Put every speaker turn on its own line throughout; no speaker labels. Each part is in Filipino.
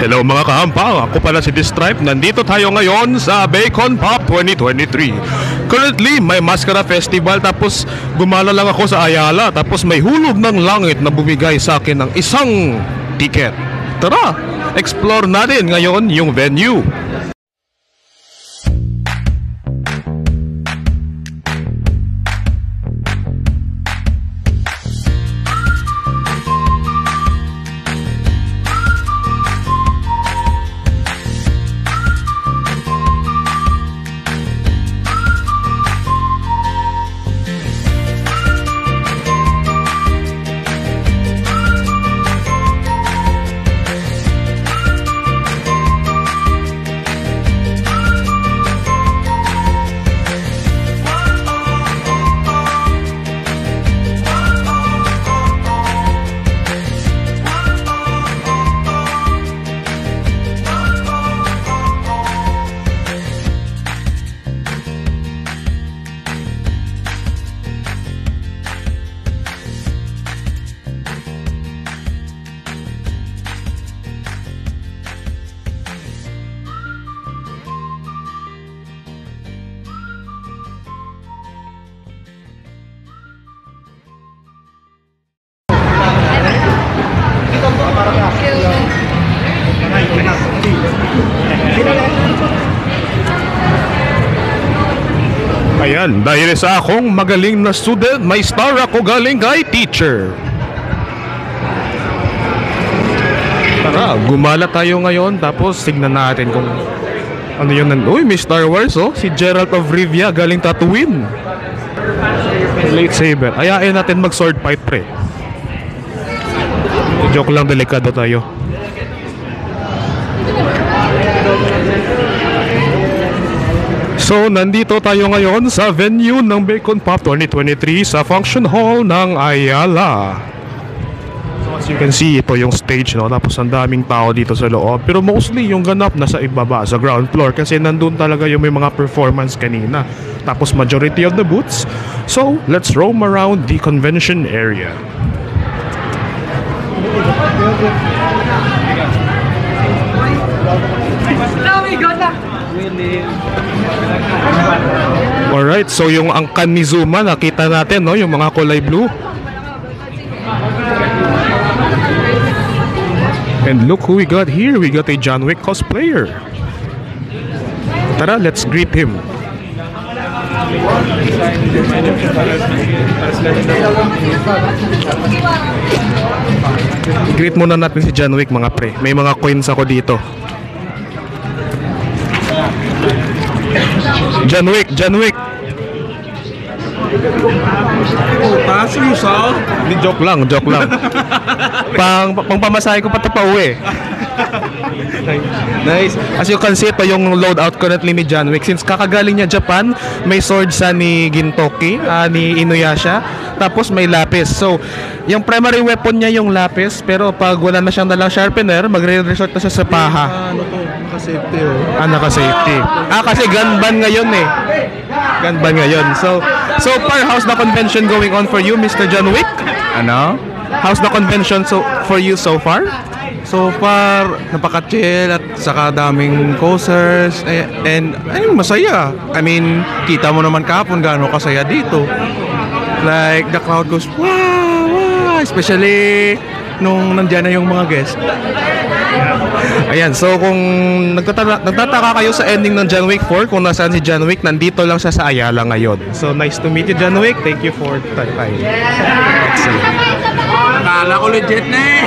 Hello mga kahampang, ako pala si Distripe. Nandito tayo ngayon sa Bacon Pop 2023. Currently, may Mascara Festival, tapos gumala lang ako sa Ayala, tapos may hulog ng langit na bumigay sa akin ng isang ticket. Tara, explore natin ngayon yung venue. Ayan, dahil sa akong magaling na student, may star ako galing kay teacher. Tara, gumala tayo ngayon, tapos tignan natin kung ano yun. Uy, may Star Wars, oh. Si Geralt of Rivia galing Tatooine. Lightsaber. Ayain natin mag sword fight, pre. Joke lang, delikado tayo. So, nandito tayo ngayon sa venue ng Bacon Pop 2023 sa Function Hall ng Ayala. So, as you can see, ito yung stage, no? Tapos ang daming tao dito sa loob. Pero mostly yung ganap nasa ibaba, sa ground floor. Kasi nandun talaga yung may mga performance kanina. Tapos majority of the booths. So, let's roam around the convention area. Alright, so yung angkan ni Zuma, nakita natin, no? Yung mga kulay blue. And look who we got here. We got a John Wick cosplayer. Tara, let's greet him. Greet muna natin si John Wick, mga pre. May mga coins ako dito. John Wick, John Wick.
Serius
Di joke lang, joke lang. Pangpamasahe ko pa ito pa uwi. Nice. As you can see, ito yung loadout currently ni John Wick. Since kakagaling niya Japan, may sword sa ni Gintoki, ni Inuyasha. Tapos may lapis. So, yung primary weapon niya yung lapis. Pero pag wala na siyang dalang sharpener, magre-resort na siya sa paha.
Ano to? Naka-safety, oh.
Naka-safety. Kasi gunban ngayon eh. Gunban ngayon. So far, how's the convention going on for you, Mr. John Wick?
Ano?
How's the convention for you so far?
So far, napaka-chill at saka daming coasters and masaya. I mean, kita mo naman kahapon gaano kasaya dito. Like, the crowd goes, wow, wow, especially nung nandiyan na yung mga guests.
Ayan, so kung nagtataka kayo sa ending ng John Wick 4, kung nasaan si John Wick, nandito lang siya sa Ayala ngayon. So, nice to meet you, John Wick. Thank you for the time. Excellent.
Akala ko legit na eh.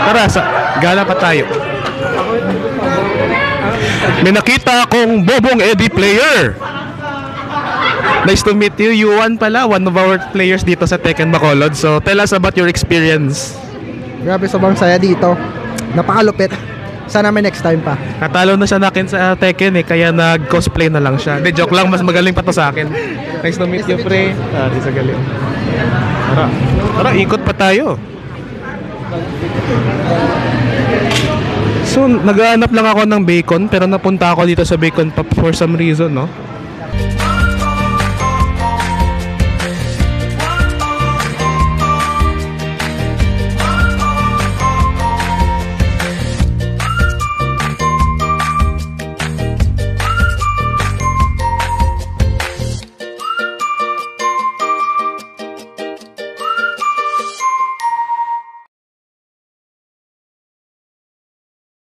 Tara, gala pa tayo. May nakita akong Bobong Eddie player. Nice to meet you. Yuan pala, one of our players dito sa Tekken Bacolod. So, tell us about your experience.
Grabe, sobrang saya dito. Napakalupit. Sana may next time pa.
Natalo na siya nakin sa Tekken eh, kaya nag-cosplay na lang siya. Hindi, joke lang, mas magaling pa to sa akin. Nice to meet you, pre. Di sa galing. Tara, ikot pa tayo. So, naghahanap lang ako ng bacon, pero napunta ako dito sa Bacon Pop for some reason, no?